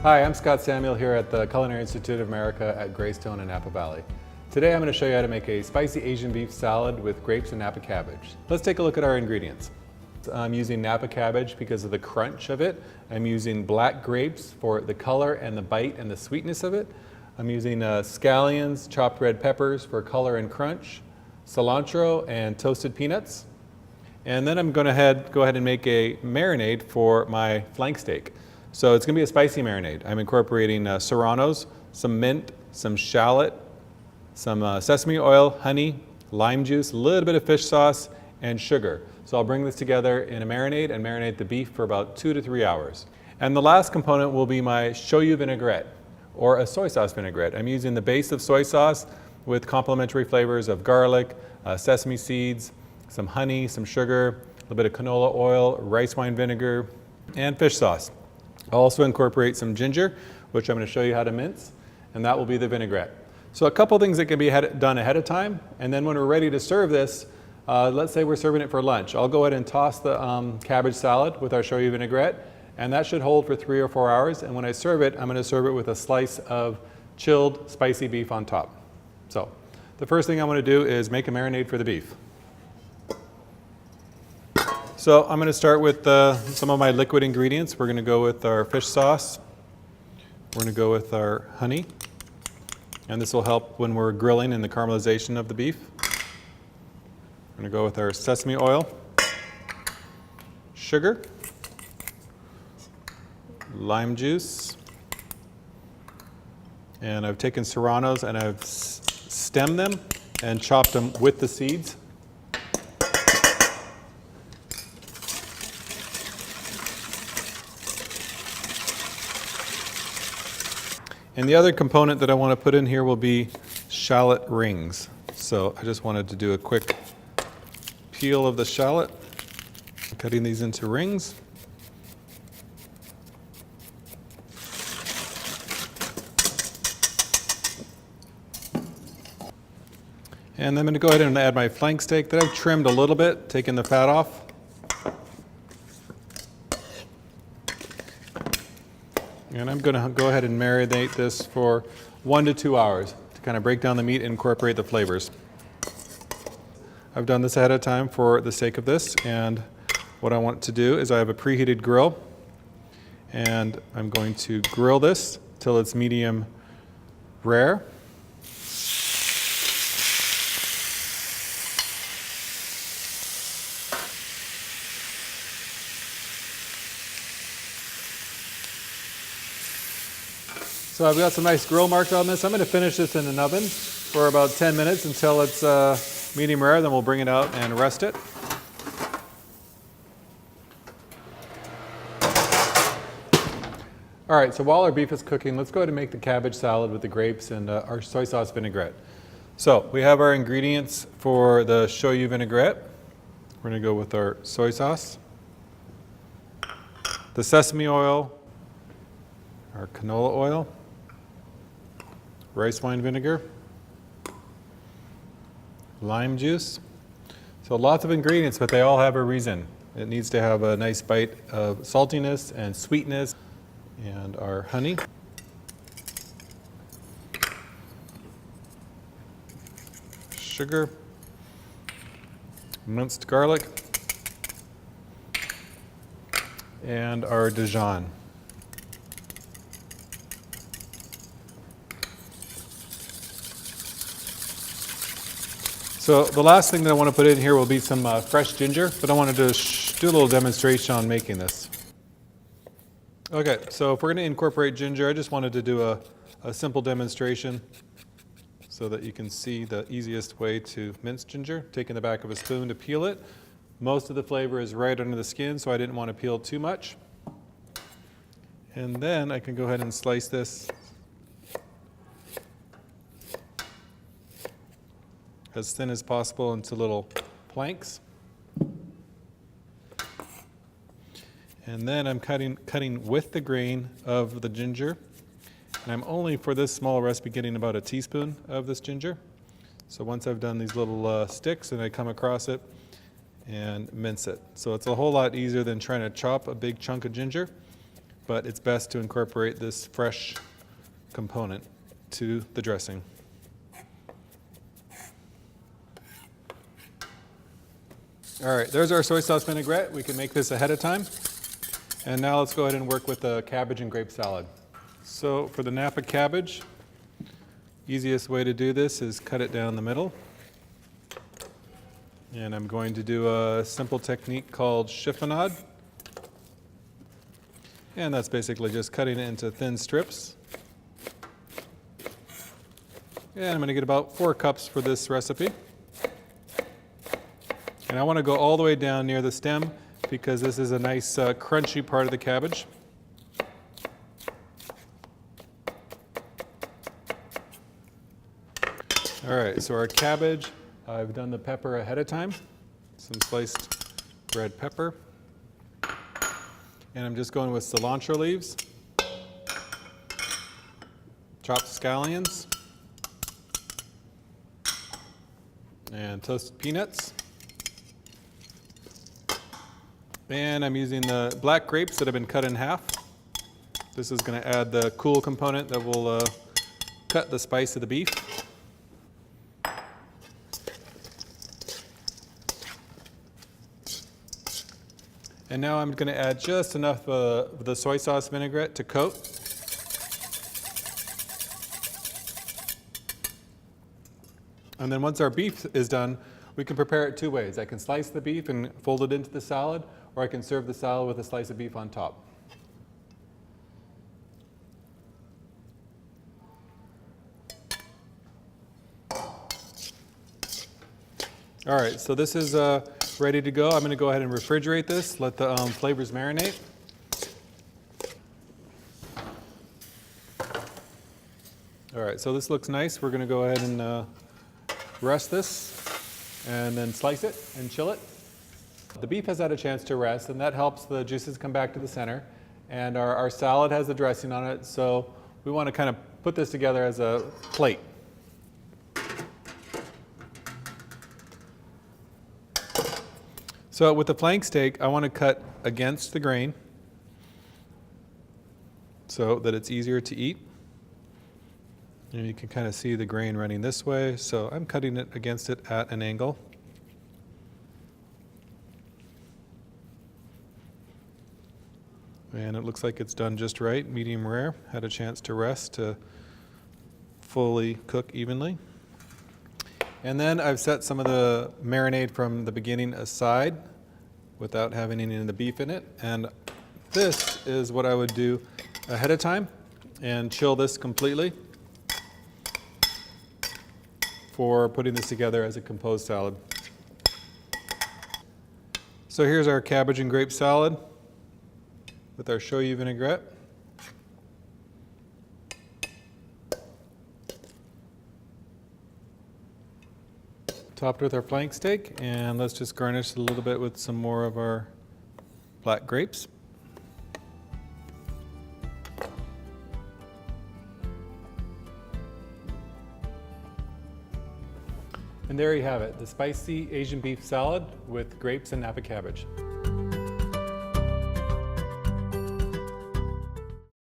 Hi, I'm Scott Samuel here at the Culinary Institute of America at Greystone in Napa Valley. Today I'm going to show you how to make a spicy Asian beef salad with grapes and Napa cabbage. Let's take a look at our ingredients. I'm using Napa cabbage because of the crunch of it. I'm using black grapes for the color and the bite and the sweetness of it. I'm using scallions, chopped red peppers for color and crunch, cilantro and toasted peanuts. And then I'm going to go ahead and make a marinade for my flank steak. So it's going to be a spicy marinade. I'm incorporating serranos, some mint, some shallot, some sesame oil, honey, lime juice, a little bit of fish sauce, and sugar. So I'll bring this together in a marinade and marinate the beef for about 2 to 3 hours. And the last component will be my shoyu vinaigrette, or a soy sauce vinaigrette. I'm using the base of soy sauce with complementary flavors of garlic, sesame seeds, some honey, some sugar, a little bit of canola oil, rice wine vinegar, and fish sauce. I'll also incorporate some ginger, which I'm going to show you how to mince, and that will be the vinaigrette. So a couple things that can be done ahead of time, and then when we're ready to serve this, let's say we're serving it for lunch. I'll go ahead and toss the cabbage salad with our shoyu vinaigrette, and that should hold for 3 or 4 hours, and when I serve it, I'm going to serve it with a slice of chilled spicy beef on top. So the first thing I want to do is make a marinade for the beef. So I'm going to start with some of my liquid ingredients. We're going to go with our fish sauce. We're going to go with our honey. And this will help when we're grilling in the caramelization of the beef. We're going to go with our sesame oil, sugar, lime juice, and I've taken serranos and I've stemmed them and chopped them with the seeds. And the other component that I want to put in here will be shallot rings. So I just wanted to do a quick peel of the shallot, cutting these into rings. And I'm going to go ahead and add my flank steak that I've trimmed a little bit, taking the fat off. And I'm going to go ahead and marinate this for 1 to 2 hours to kind of break down the meat and incorporate the flavors. I've done this ahead of time for the sake of this, and what I want to do is I have a preheated grill, and I'm going to grill this till it's medium rare. So I've got some nice grill marks on this. I'm going to finish this in an oven for about 10 minutes until it's medium rare, then we'll bring it out and rest it. All right, so while our beef is cooking, let's go ahead and make the cabbage salad with the grapes and our soy sauce vinaigrette. So we have our ingredients for the shoyu vinaigrette. We're going to go with our soy sauce, the sesame oil, our canola oil, rice wine vinegar, lime juice. So lots of ingredients, but they all have a reason. It needs to have a nice bite of saltiness and sweetness. And our honey. Sugar. Minced garlic. And our Dijon. So the last thing that I want to put in here will be some fresh ginger, but I wanted to do a little demonstration on making this. Okay, so if we're going to incorporate ginger, I just wanted to do a simple demonstration so that you can see the easiest way to mince ginger. Taking the back of a spoon to peel it. Most of the flavor is right under the skin, so I didn't want to peel too much. And then I can go ahead and slice this as thin as possible into little planks. And then I'm cutting with the grain of the ginger. And I'm only, for this small recipe, getting about a teaspoon of this ginger. So once I've done these little sticks and I come across it and mince it. So it's a whole lot easier than trying to chop a big chunk of ginger. but it's best to incorporate this fresh component to the dressing. All right, there's our soy sauce vinaigrette. We can make this ahead of time. And now let's go ahead and work with the cabbage and grape salad. So for the Napa cabbage, easiest way to do this is cut it down the middle. And I'm going to do a simple technique called chiffonade. And that's basically just cutting it into thin strips. And I'm going to get about 4 cups for this recipe. And I want to go all the way down near the stem because this is a nice crunchy part of the cabbage. All right, so our cabbage, I've done the pepper ahead of time, some sliced red pepper. And I'm just going with cilantro leaves, chopped scallions, and toasted peanuts. And I'm using the black grapes that have been cut in half. This is going to add the cool component that will cut the spice of the beef. And now I'm going to add just enough of the soy sauce vinaigrette to coat. And then once our beef is done, we can prepare it 2 ways. I can slice the beef and fold it into the salad, or I can serve the salad with a slice of beef on top. All right, so this is ready to go. I'm going to go ahead and refrigerate this, let the flavors marinate. All right, so this looks nice. We're going to go ahead and rest this and then slice it and chill it. The beef has had a chance to rest, and that helps the juices come back to the center. And our salad has the dressing on it, so we want to kind of put this together as a plate. So with the flank steak, I want to cut against the grain so that it's easier to eat. And you can kind of see the grain running this way, so I'm cutting it against it at an angle. And it looks like it's done just right, medium rare. Had a chance to rest to fully cook evenly. And then I've set some of the marinade from the beginning aside without having any of the beef in it. And this is what I would do ahead of time and chill this completely for putting this together as a composed salad. So here's our cabbage and grape salad with our shoyu vinaigrette. Topped with our flank steak, and let's just garnish a little bit with some more of our black grapes. And there you have it, the spicy Asian beef salad with grapes and Napa cabbage.